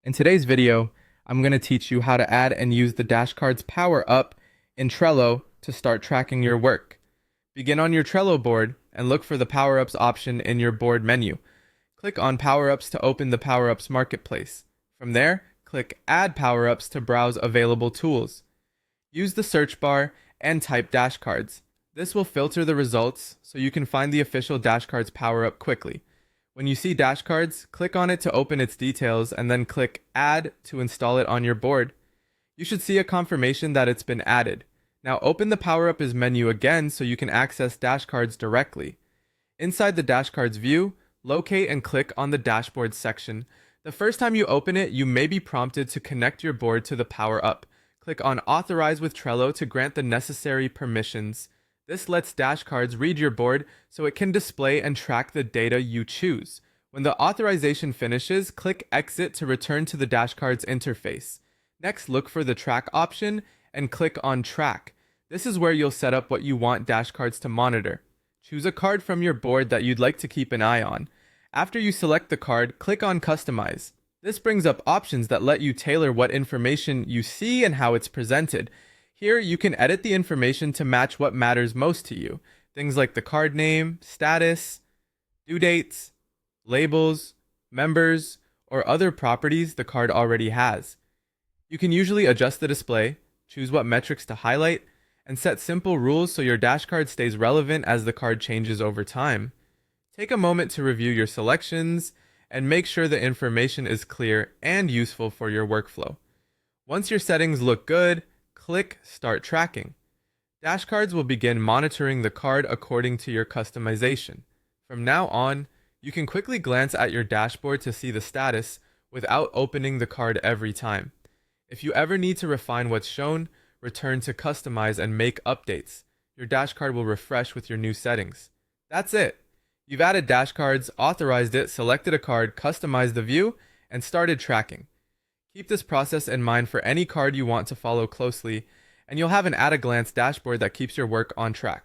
In today's video, I'm going to teach you how to add and use the Dashcards Power-Up in Trello to start tracking your work. Begin on your Trello board and look for the Power-Ups option in your board menu. Click on Power-Ups to open the Power-Ups Marketplace. From there, click Add Power-Ups to browse available tools. Use the search bar and type Dashcards. This will filter the results so you can find the official Dashcards Power-Up quickly. When you see Dashcards, click on it to open its details and then click Add to install it on your board. You should see a confirmation that it's been added. Now open the Power-Up menu again so you can access Dashcards directly. Inside the Dashcards view, locate and click on the Dashboard section. The first time you open it, you may be prompted to connect your board to the Power-Up. Click on Authorize with Trello to grant the necessary permissions. This lets Dashcards read your board so it can display and track the data you choose. When the authorization finishes, click Exit to return to the Dashcards interface. Next, look for the Track option and click on Track. This is where you'll set up what you want Dashcards to monitor. Choose a card from your board that you'd like to keep an eye on. After you select the card, click on Customize. This brings up options that let you tailor what information you see and how it's presented. Here, you can edit the information to match what matters most to you. Things like the card name, status, due dates, labels, members, or other properties the card already has. You can usually adjust the display, choose what metrics to highlight, and set simple rules so your Dashcard stays relevant as the card changes over time. Take a moment to review your selections and make sure the information is clear and useful for your workflow. Once your settings look good, click Start Tracking. Dashcards will begin monitoring the card according to your customization. From now on, you can quickly glance at your dashboard to see the status without opening the card every time. If you ever need to refine what's shown, return to Customize and make updates. Your dashcard will refresh with your new settings. That's it! You've added Dashcards, authorized it, selected a card, customized the view, and started tracking. Keep this process in mind for any card you want to follow closely, and you'll have an at-a-glance dashboard that keeps your work on track.